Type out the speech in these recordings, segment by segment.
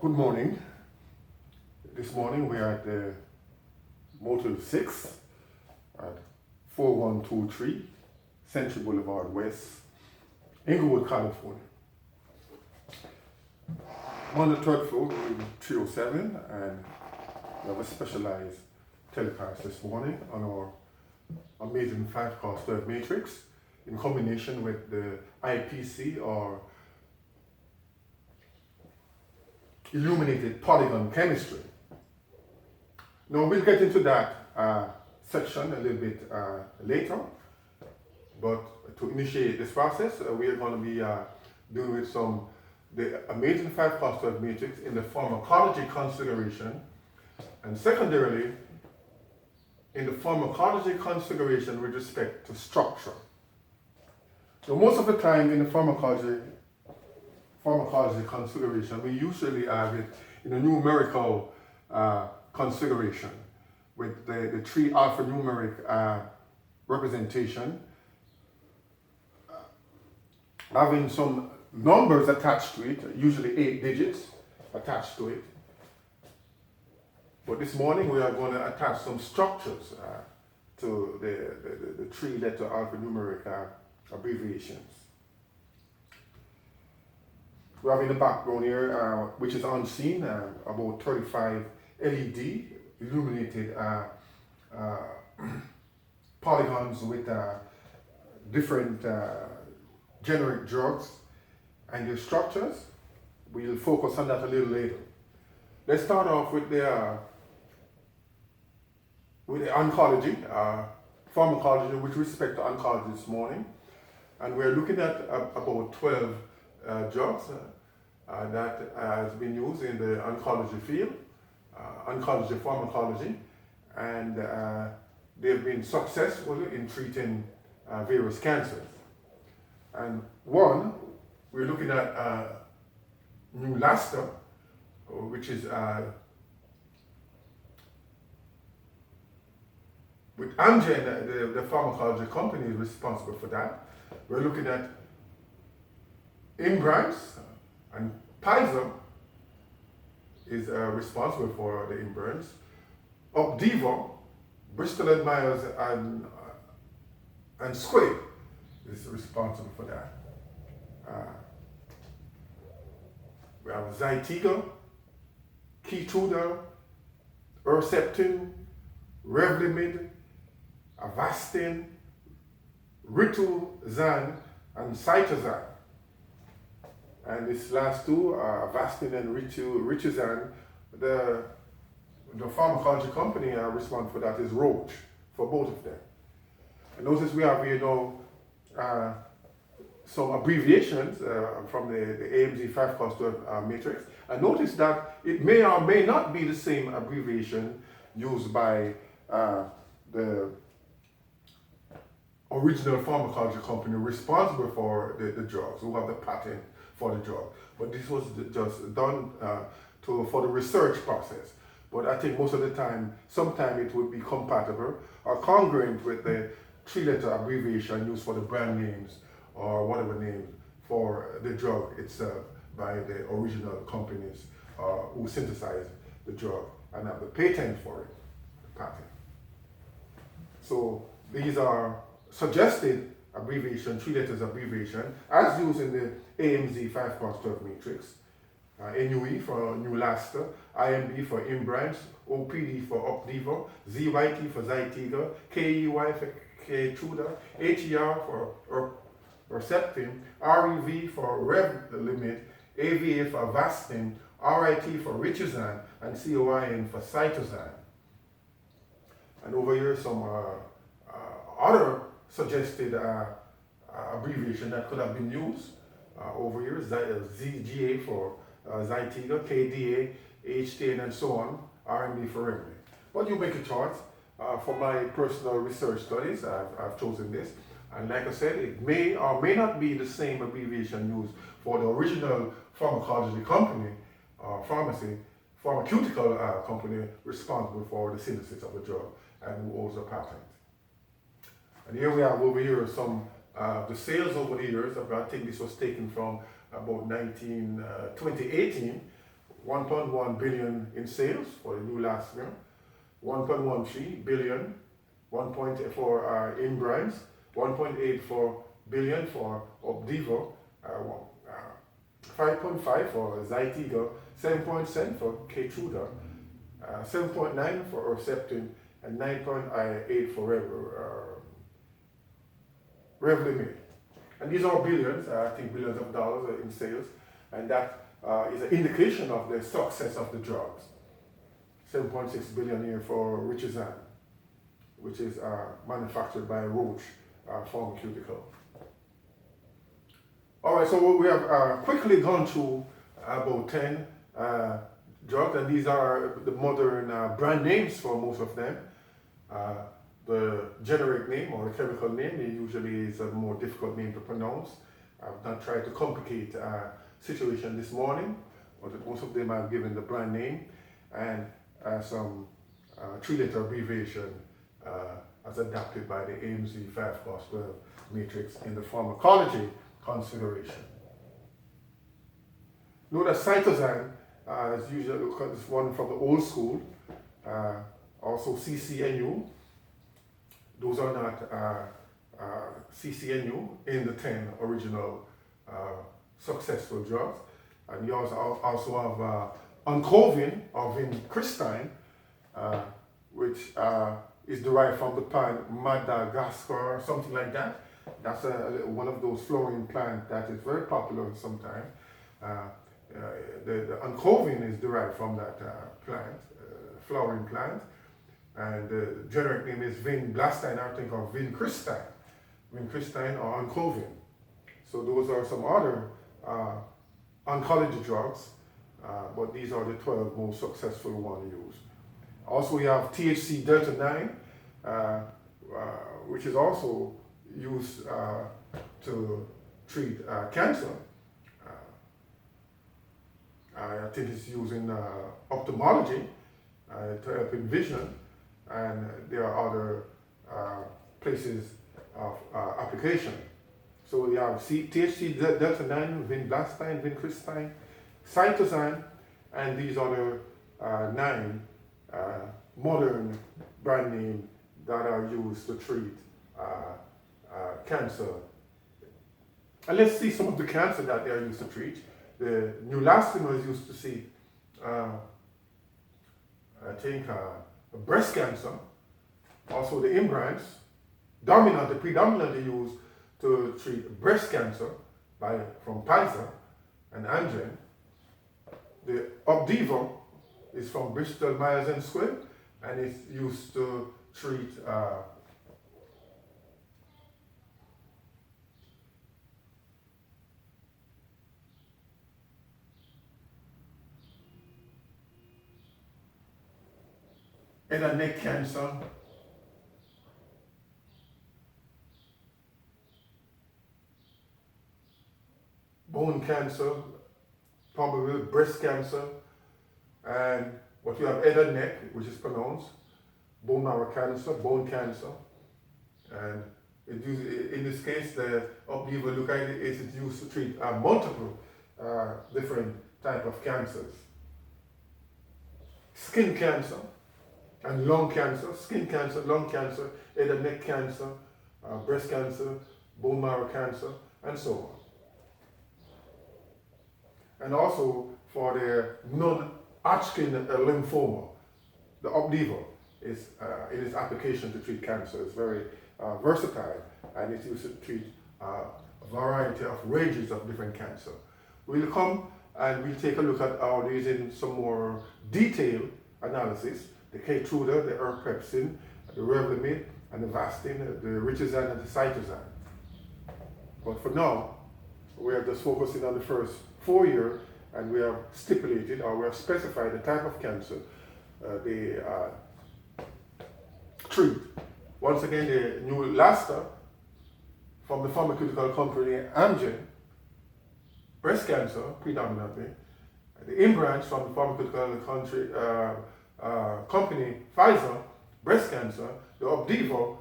Good morning. This morning we are at the Motel 6 at 4123 Century Blvd West, Inglewood, California. I'm on the third floor, room 307, and we have a specialized telecast this morning on our amazing 5x12 matrix in combination with the IPC or Illuminated Polygon chemistry. Now we'll get into that section a little bit later, but to initiate this process, we are going to be doing with the amazing 5x12 matrix in the pharmacology consideration, and secondarily in the pharmacology consideration with respect to structure. So most of the time in the pharmacology consideration, we usually have it in a numerical consideration with the three alphanumeric representation, having some numbers attached to it, usually 8 digits attached to it. But this morning we are going to attach some structures to the 3-letter alphanumeric abbreviations. We have in the background here, which is unseen, about 35 LED illuminated polygons with different generic drugs and their structures. We'll focus on that a little later. Let's start off with the oncology, pharmacology with respect to oncology this morning. And we're looking at about 12 drugs that has been used in the oncology field, oncology pharmacology, and they've been successful in treating various cancers. And one, we're looking at Neulasta, which is with Amgen, the pharmacology company is responsible for that. We're looking at Imbrance, and Pfizer is responsible for the Imbrance. Opdivo, Bristol and Myers and Squibb is responsible for that. We have Zytiga, Keytruda, Herceptin, Revlimid, Avastin, Rituzan, and Cytozan. And these last two, Avastin and Rituzan, the pharmacology company responsible for that is Roche, for both of them. And notice we have here some abbreviations from the Amz5x12 matrix. And notice that it may or may not be the same abbreviation used by the original pharmacology company responsible for the drugs, who have the patent for the drug. But this was just done for the research process. But I think most of the time, sometimes it would be compatible or congruent with the 3-letter abbreviation used for the brand names or whatever name for the drug itself by the original companies who synthesized the drug and have the patent for it, the patent. So these are suggested abbreviation, 3 letters abbreviation, as used in the Amz5x12 matrix. NUE for Neulasta, IMB for Imbrance, OPD for Opdivo, ZYT for Zytiga, KEY for Keytruda, HER for Herceptin, REV for Revlimid, AVA for Avastin, RIT for Rituzan, and COIN for Cytozan. And over here some other suggested abbreviation that could have been used. Over here, ZGA for Zytiga, KDA, HTN, and so on, RMB for Revlimid. But you make a choice. For my personal research studies, I've chosen this. And like I said, it may or may not be the same abbreviation used for the original pharmacology company, pharmaceutical company responsible for the synthesis of the drug and who owns a patent. And here we have over here some the sales over the years. I think this was taken from about 2018, 1.1 billion in sales for the Neulasta, 1.13 billion, 1.8 for Imbrance, 1.84 billion for Opdivo, 5.5 for Zytiga, 7.7 for Keytruda, 7.9 for Herceptin, and 9.8 for Revlimid. And these are billions, I think billions of dollars in sales, and that is an indication of the success of the drugs. 7.6 billion here for Richizan, which is manufactured by Roche Pharmaceutical. All right, so we have quickly gone through about 10 drugs, and these are the modern brand names for most of them. The generic name or the chemical name usually is a more difficult name to pronounce. I've not tried to complicate situation this morning, but most of them I've given the brand name and some three-letter abbreviation as adapted by the Amz5x12M matrix in the pharmacology consideration. Note that cytosine is usually this one from the old school, also CCNU. Those are not CCNU in the 10 original successful drugs. And you also have Oncovin or vincristine, which is derived from the plant Madagascar or something like that. That's one of those flowering plants that is very popular sometimes. The Oncovin is derived from that plant, flowering plant. And the generic name is vinblastine, I think, or vincristine or Oncovin. So those are some other oncology drugs, but these are the 12 most successful ones used. Also, we have THC delta 9, which is also used to treat cancer. I think it's used in ophthalmology to help in vision, and there are other places of application. So we have THC delta 9, vinblastine, vincristine, cytosine, and these other 9 modern brand names that are used to treat cancer. And let's see some of the cancer that they are used to treat. The Neulasta was used to see, I think, breast cancer. Also the Imbrance, predominantly used to treat breast cancer from Pfizer and Amgen. The Opdivo is from Bristol Myers Squibb, and it's used to treat head and neck cancer, bone cancer, probably breast cancer, and what you have head and neck, which is pronounced bone marrow cancer, bone cancer, and in this case, the Opdivo is used to treat multiple different type of cancers. Skin cancer and lung cancer, skin cancer, lung cancer, head and neck cancer, breast cancer, bone marrow cancer, and so on. And also for the non-Hodgkin lymphoma, the Opdivo is in its application to treat cancer. It's very versatile, and it's used to treat a variety of ranges of different cancer. We'll come and we'll take a look at all these in some more detailed analysis. The Keytruda, the Herceptin, the Revlimid, and the Vastin, the Richizan, and the Cytosine. But for now, we are just focusing on the first 4 years, and we have stipulated or we have specified the type of cancer they treat. Once again, the Neulasta from the pharmaceutical company Amgen, breast cancer predominantly. The Imbrance from the pharmaceutical company Pfizer, breast cancer. The Opdivo,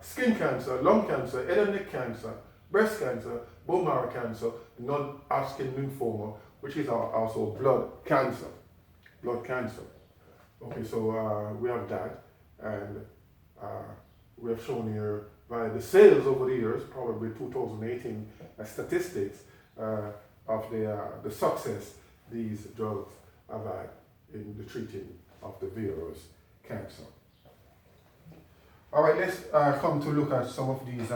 skin cancer, lung cancer, head and neck cancer, breast cancer, bone marrow cancer, non-Hodgkin lymphoma, which is also blood cancer. Blood cancer. Okay, so we have that, and we have shown here by the sales over the years, probably 2018 statistics of the success these drugs have had in the treating of the various cancer. All right, let's come to look at some of these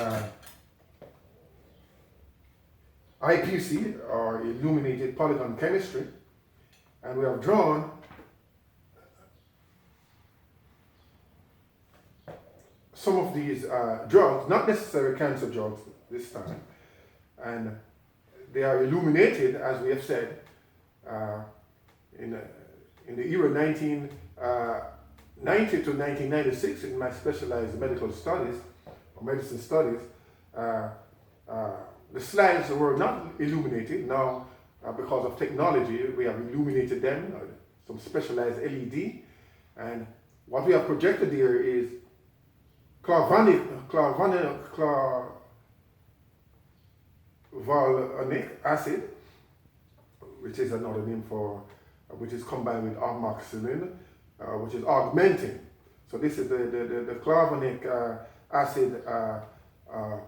IPC, or Illuminated Polygon Chemistry, and we have drawn some of these drugs, not necessarily cancer drugs this time, and they are illuminated, as we have said, in the year 1990 to 1996 in my specialized medical studies, or medicine studies. The slides were not illuminated. Now, because of technology, we have illuminated them, some specialized LED, and what we have projected here is clavulanic acid, which is another name for, which is combined with amoxicillin, which is augmenting. So this is the clavulanic acid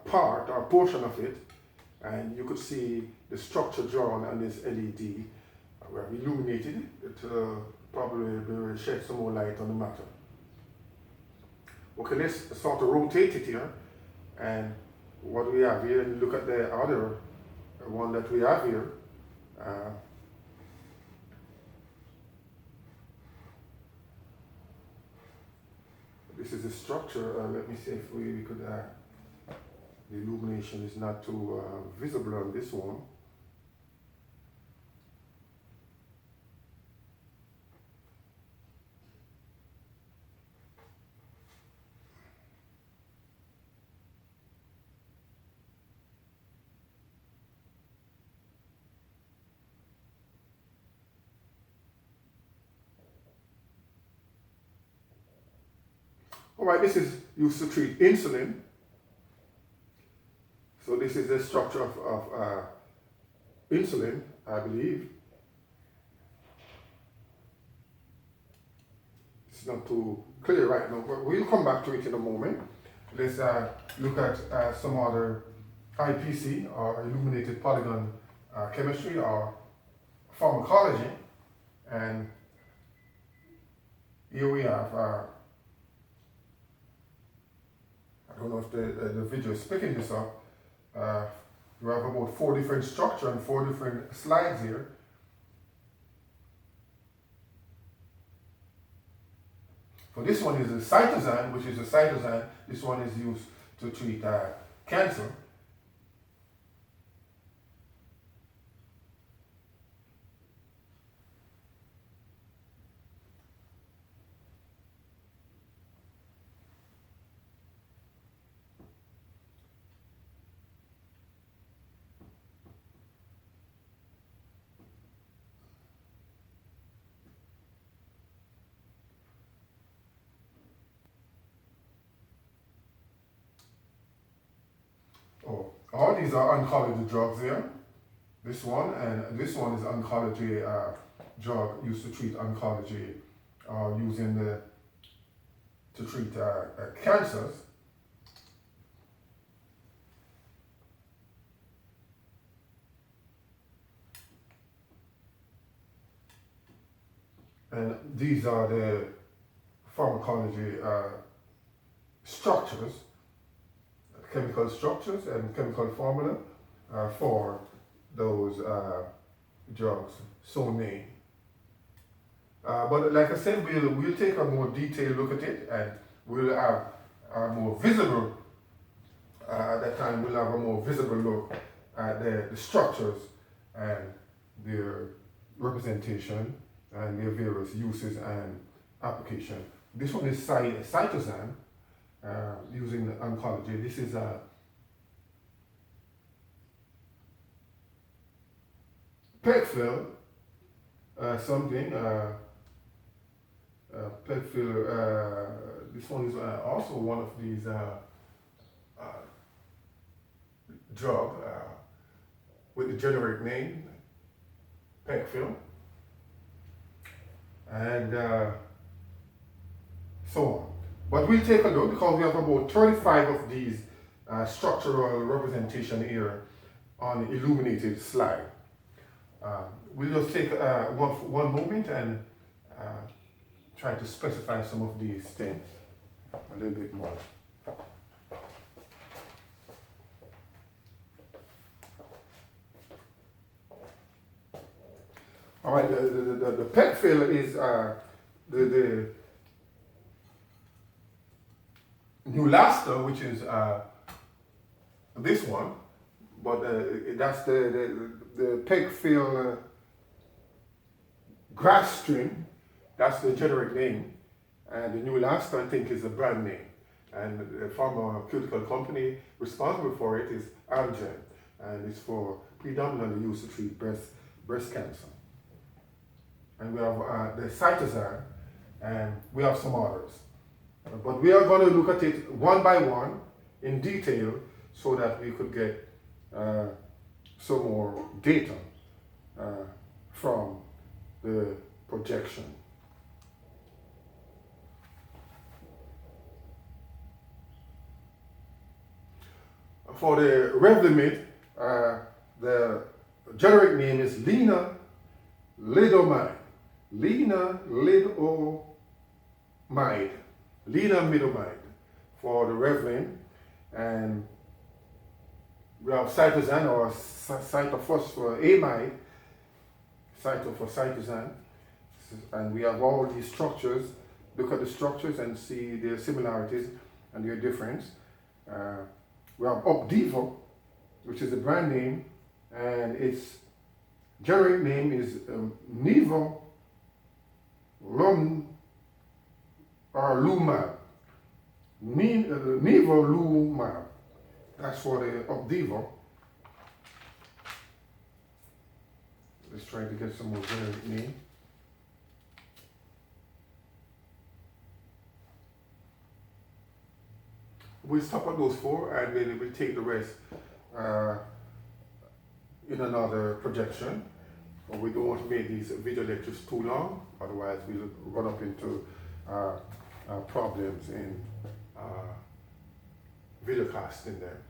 part or portion of it, and you could see the structure drawn on this LED. We have illuminated it to probably shed some more light on the matter. Okay, let's sort of rotate it here, and what we have here, and look at the other one that we have here. This is the structure. Let me see if we could, the illumination is not too visible on this one. All right, this is used to treat insulin. So this is the structure of insulin, I believe. It's not too clear right now, but we'll come back to it in a moment. Let's look at some other IPC, or Illuminated Polygon Chemistry, or Pharmacology. And here we have I don't know if the video is picking this up. You have about 4 different structures and 4 different slides here. So this one is a cytosine, which is a cytosine. This one is used to treat cancer. Oh, all these are oncology drugs here. This one and this one is oncology drug used to treat oncology, using to treat cancers. And these are the pharmacology structures, chemical structures and chemical formula for those drugs so named. But like I said, we'll take a more detailed look at it, and we'll have a more visible, at that time we'll have a more visible look at the structures and their representation and their various uses and application. This one is cytosine, using oncology. This is a PEG-filled something. PEG-filled. This one is also one of these drug with the generic name. PEG film, and so on. But we'll take a look because we have about 35 of these structural representation here on the illuminated slide. We'll just take one moment and try to specify some of these things a little bit more. All right, the PEG fill is the new laster, which is this one, but that's the PEG fill grass string. That's the generic name, and the new laster, I think, is the brand name. And the pharmaceutical company responsible for it is Amgen, and it's for predominantly used to treat breast cancer. And we have the cytosine, and we have some others. But we are going to look at it one by one in detail so that we could get some more data from the projection. For the Revlimid, the generic name is lenalidomide. Lenalidomide for the Revlin, and we have cytosine or cytophosphoramide, cytosine, and we have all these structures. Look at the structures and see their similarities and their difference. We have Opdivo, which is the brand name, and its generic name is nivolumab. Nivolumab. That's for the Opdivo. Let's try to get some more generic name. We'll stop at those four and then we'll take the rest in another projection. But we don't want to make these video lectures too long, otherwise we'll run up into problems in video casting there.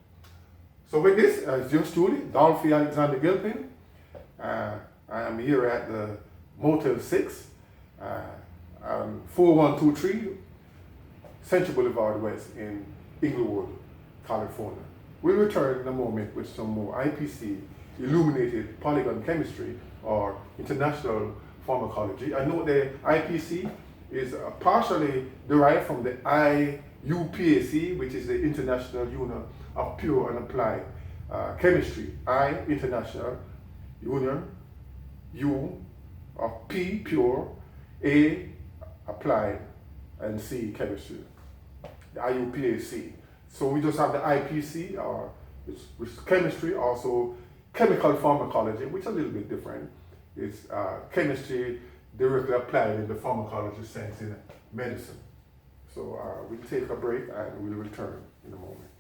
So with this, it's yours truly, Dolphy Alexander Gilpin. I am here at the Motel 6, 4123 Century Blvd W in Inglewood, California. We'll return in a moment with some more IPC, Illuminated Polygon Chemistry, or International Pharmacology. I know the IPC is partially derived from the IUPAC, which is the International Union of Pure and Applied Chemistry. I, International Union, U of P, Pure, A, Applied, and C, Chemistry. The IUPAC. So we just have the IPC, which is chemistry, also chemical pharmacology, which is a little bit different. It's chemistry directly applied in the pharmacology sense in medicine. So we'll take a break and we'll return in a moment.